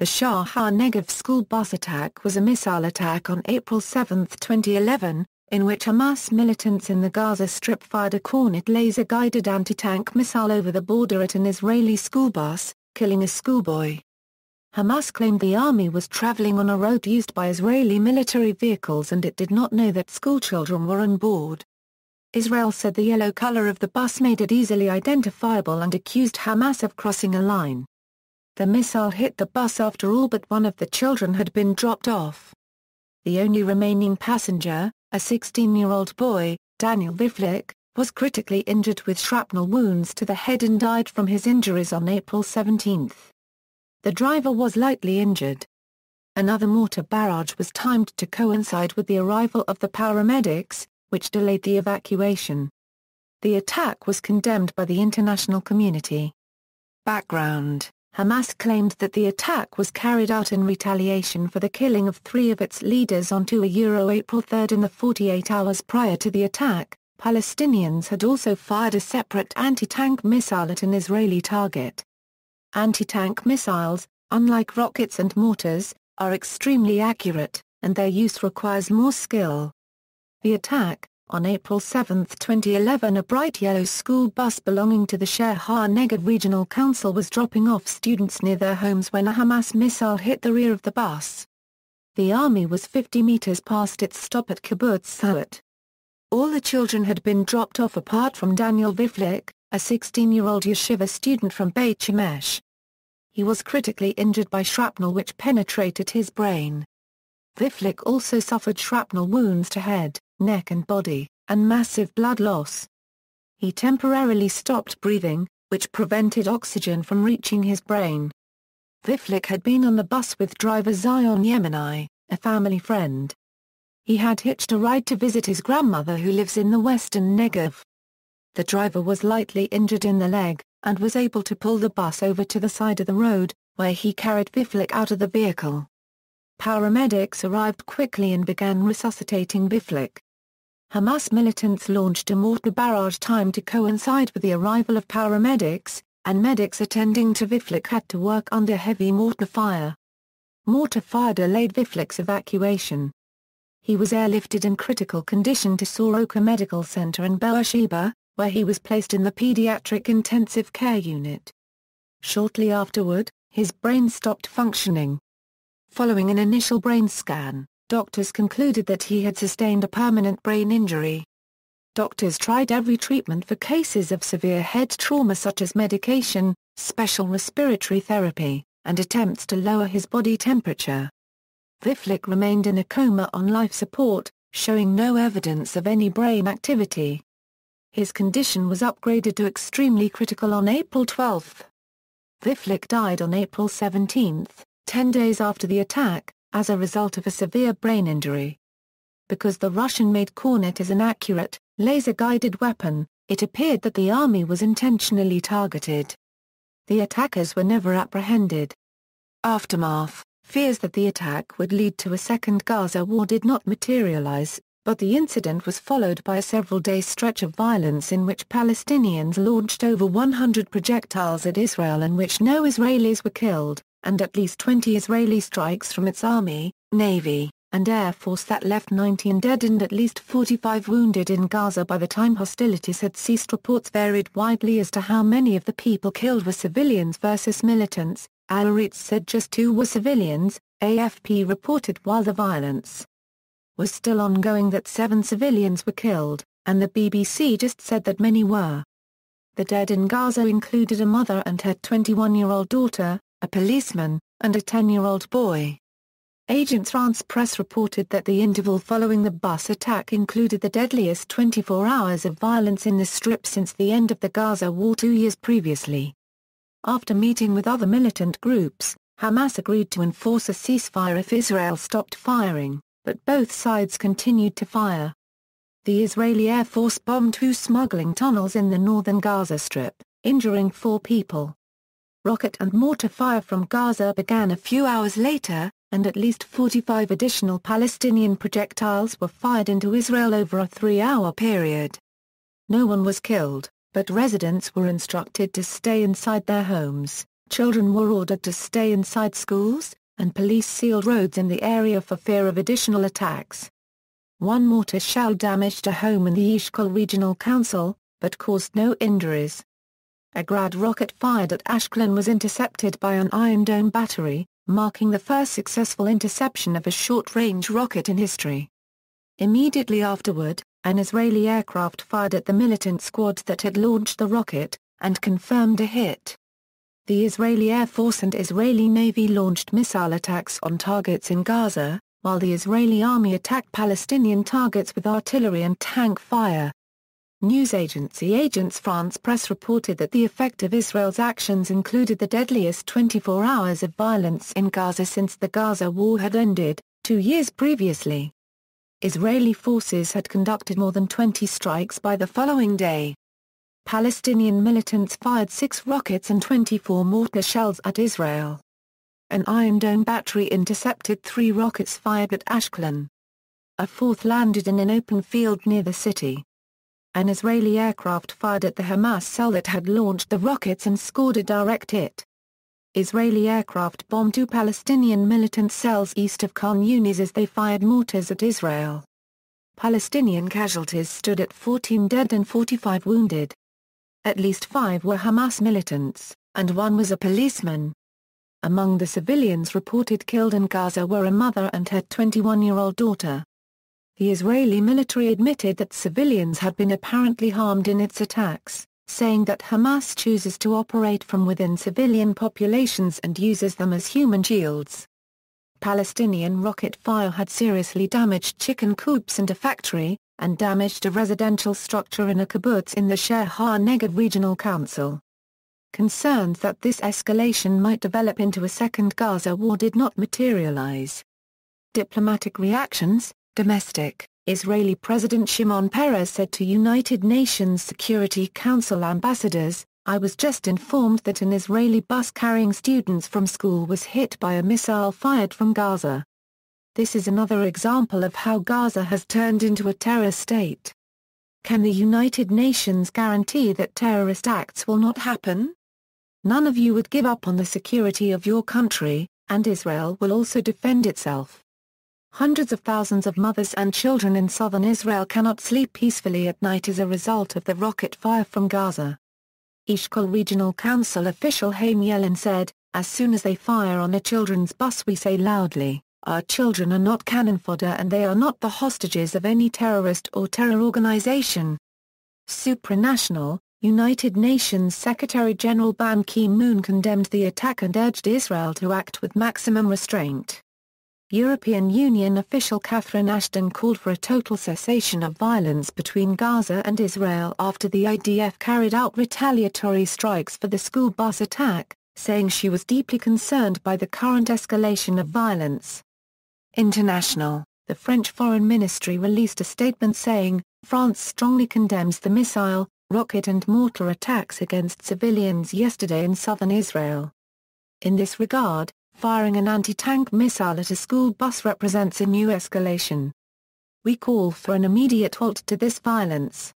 The Shaar HaNegev school bus attack was a missile attack on April 7, 2011, in which Hamas militants in the Gaza Strip fired a Kornet laser-guided anti-tank missile over the border at an Israeli school bus, killing a schoolboy. Hamas claimed the army was traveling on a road used by Israeli military vehicles and it did not know that schoolchildren were on board. Israel said the yellow color of the bus made it easily identifiable and accused Hamas of crossing a line. The missile hit the bus after all but one of the children had been dropped off. The only remaining passenger, a 16-year-old boy, Daniel Vivlik, was critically injured with shrapnel wounds to the head and died from his injuries on April 17. The driver was lightly injured. Another mortar barrage was timed to coincide with the arrival of the paramedics, which delayed the evacuation. The attack was condemned by the international community. Background: Hamas claimed that the attack was carried out in retaliation for the killing of 3 of its leaders on April 3. In the 48 hours prior to the attack, Palestinians had also fired a separate anti-tank missile at an Israeli target. Anti-tank missiles, unlike rockets and mortars, are extremely accurate, and their use requires more skill. The attack, on April 7, 2011, a bright yellow school bus belonging to the Shaar HaNegev Regional Council was dropping off students near their homes when a Hamas missile hit the rear of the bus. The army was 50 meters past its stop at Kibbutz Sa'at. All the children had been dropped off apart from Daniel Vivlik, a 16-year-old yeshiva student from Beit Shemesh. He was critically injured by shrapnel which penetrated his brain. Vivlik also suffered shrapnel wounds to head, neck and body, and massive blood loss. He temporarily stopped breathing, which prevented oxygen from reaching his brain. Vivlik had been on the bus with driver Zion Yemeni, a family friend. He had hitched a ride to visit his grandmother who lives in the western Negev. The driver was lightly injured in the leg, and was able to pull the bus over to the side of the road, where he carried Vivlik out of the vehicle. Paramedics arrived quickly and began resuscitating Vivlik. Hamas militants launched a mortar barrage timed to coincide with the arrival of paramedics, and medics attending to Vivlik had to work under heavy mortar fire. Mortar fire delayed Vivlik's evacuation. He was airlifted in critical condition to Soroka Medical Center in Beersheba, where he was placed in the pediatric intensive care unit. Shortly afterward, his brain stopped functioning. Following an initial brain scan, doctors concluded that he had sustained a permanent brain injury. Doctors tried every treatment for cases of severe head trauma such as medication, special respiratory therapy, and attempts to lower his body temperature. Vivlik remained in a coma on life support, showing no evidence of any brain activity. His condition was upgraded to extremely critical on April 12. Vivlik died on April 17, 10 days after the attack, as a result of a severe brain injury. Because the Russian-made Kornet is an accurate, laser-guided weapon, it appeared that the army was intentionally targeted. The attackers were never apprehended. Aftermath: fears that the attack would lead to a second Gaza war did not materialize, but the incident was followed by a several-day stretch of violence in which Palestinians launched over 100 projectiles at Israel in which no Israelis were killed, and at least 20 Israeli strikes from its army, navy, and air force that left 19 dead and at least 45 wounded in Gaza by the time hostilities had ceased. Reports varied widely as to how many of the people killed were civilians versus militants. Al-Aretz said just 2 were civilians. AFP reported while the violence was still ongoing that 7 civilians were killed, and the BBC just said that many were. The dead in Gaza included a mother and her 21-year-old daughter, a policeman, and a 10-year-old boy. Agence France Presse reported that the interval following the bus attack included the deadliest 24 hours of violence in the Strip since the end of the Gaza war 2 years previously. After meeting with other militant groups, Hamas agreed to enforce a ceasefire if Israel stopped firing, but both sides continued to fire. The Israeli Air Force bombed 2 smuggling tunnels in the northern Gaza Strip, injuring 4 people. Rocket and mortar fire from Gaza began a few hours later, and at least 45 additional Palestinian projectiles were fired into Israel over a 3-hour period. No one was killed, but residents were instructed to stay inside their homes, Children were ordered to stay inside schools, and police sealed roads in the area for fear of additional attacks. One mortar shell damaged a home in the Eshkol Regional Council, but caused no injuries. A Grad rocket fired at Ashkelon was intercepted by an Iron Dome battery, marking the first successful interception of a short-range rocket in history. Immediately afterward, an Israeli aircraft fired at the militant squad that had launched the rocket, and confirmed a hit. The Israeli Air Force and Israeli Navy launched missile attacks on targets in Gaza, while the Israeli Army attacked Palestinian targets with artillery and tank fire. News agency Agence France Presse reported that the effect of Israel's actions included the deadliest 24 hours of violence in Gaza since the Gaza war had ended, 2 years previously. Israeli forces had conducted more than 20 strikes by the following day. Palestinian militants fired 6 rockets and 24 mortar shells at Israel. An Iron Dome battery intercepted 3 rockets fired at Ashkelon. A 4th landed in an open field near the city. An Israeli aircraft fired at the Hamas cell that had launched the rockets and scored a direct hit. Israeli aircraft bombed 2 Palestinian militant cells east of Khan Yunis as they fired mortars at Israel. Palestinian casualties stood at 14 dead and 45 wounded. At least 5 were Hamas militants, and 1 was a policeman. Among the civilians reported killed in Gaza were a mother and her 21-year-old daughter. The Israeli military admitted that civilians had been apparently harmed in its attacks, saying that Hamas chooses to operate from within civilian populations and uses them as human shields. Palestinian rocket fire had seriously damaged chicken coops and a factory, and damaged a residential structure in a kibbutz in the Shaar HaNegev Regional Council. Concerns that this escalation might develop into a second Gaza war did not materialize. Diplomatic reactions. Domestic, Israeli President Shimon Peres said to United Nations Security Council ambassadors, "I was just informed that an Israeli bus carrying students from school was hit by a missile fired from Gaza. This is another example of how Gaza has turned into a terror state. Can the United Nations guarantee that terrorist acts will not happen? None of you would give up on the security of your country, and Israel will also defend itself." Hundreds of thousands of mothers and children in southern Israel cannot sleep peacefully at night as a result of the rocket fire from Gaza. Eshkol Regional Council official Haim Yelin said, "As soon as they fire on a children's bus we say loudly, our children are not cannon fodder and they are not the hostages of any terrorist or terror organization." Supranational, United Nations Secretary-General Ban Ki-moon condemned the attack and urged Israel to act with maximum restraint. European Union official Catherine Ashton called for a total cessation of violence between Gaza and Israel after the IDF carried out retaliatory strikes for the school bus attack, saying she was deeply concerned by the current escalation of violence. International, the French Foreign Ministry released a statement saying, France strongly condemns the missile, rocket and mortar attacks against civilians yesterday in southern Israel. In this regard, firing an anti-tank missile at a school bus represents a new escalation. We call for an immediate halt to this violence.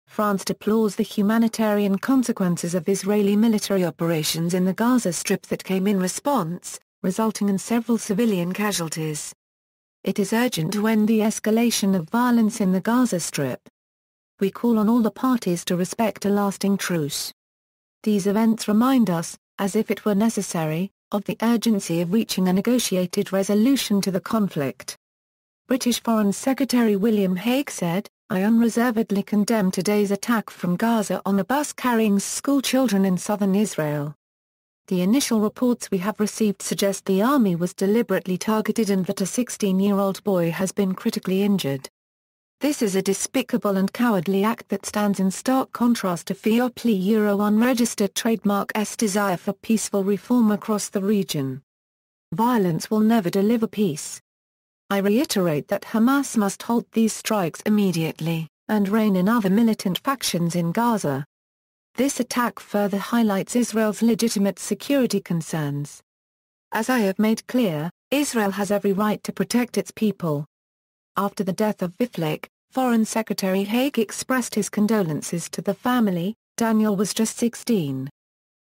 France deplores the humanitarian consequences of Israeli military operations in the Gaza Strip that came in response, resulting in several civilian casualties. It is urgent to end the escalation of violence in the Gaza Strip. We call on all the parties to respect a lasting truce. These events remind us, as if it were necessary, of the urgency of reaching a negotiated resolution to the conflict. British Foreign Secretary William Hague said, "I unreservedly condemn today's attack from Gaza on a bus carrying schoolchildren in southern Israel. The initial reports we have received suggest the army was deliberately targeted and that a 16-year-old boy has been critically injured. This is a despicable and cowardly act that stands in stark contrast to Fiopli unregistered trademark's desire for peaceful reform across the region. Violence will never deliver peace. I reiterate that Hamas must halt these strikes immediately, and rein in other militant factions in Gaza. This attack further highlights Israel's legitimate security concerns. As I have made clear, Israel has every right to protect its people." After the death of Viflik, Foreign Secretary Hague expressed his condolences to the family. Daniel was just 16.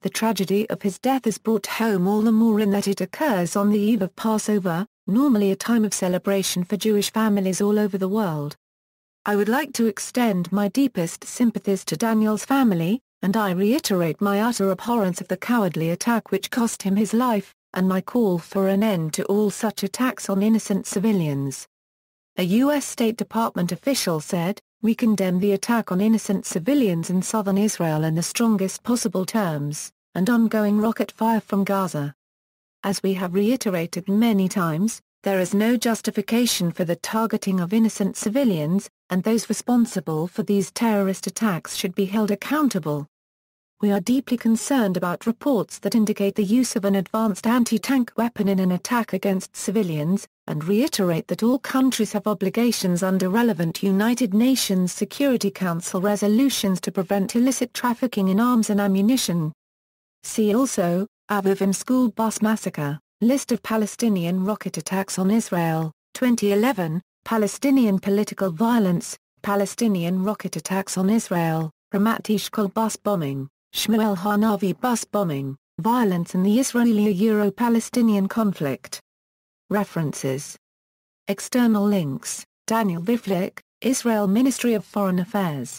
The tragedy of his death is brought home all the more in that it occurs on the eve of Passover, normally a time of celebration for Jewish families all over the world. I would like to extend my deepest sympathies to Daniel's family, and I reiterate my utter abhorrence of the cowardly attack which cost him his life, and my call for an end to all such attacks on innocent civilians. A U.S. State Department official said, "We condemn the attack on innocent civilians in southern Israel in the strongest possible terms, and ongoing rocket fire from Gaza. As we have reiterated many times, there is no justification for the targeting of innocent civilians, and those responsible for these terrorist attacks should be held accountable. We are deeply concerned about reports that indicate the use of an advanced anti-tank weapon in an attack against civilians, and reiterate that all countries have obligations under relevant United Nations Security Council resolutions to prevent illicit trafficking in arms and ammunition." See also, Avivim School Bus Massacre, List of Palestinian rocket attacks on Israel, 2011, Palestinian political violence, Palestinian rocket attacks on Israel, Ramat Eshkol bus bombing, Shmuel Hanavi bus bombing, violence in the Israeli-Euro-Palestinian conflict. References. External links: Daniel Vivlik, Israel Ministry of Foreign Affairs.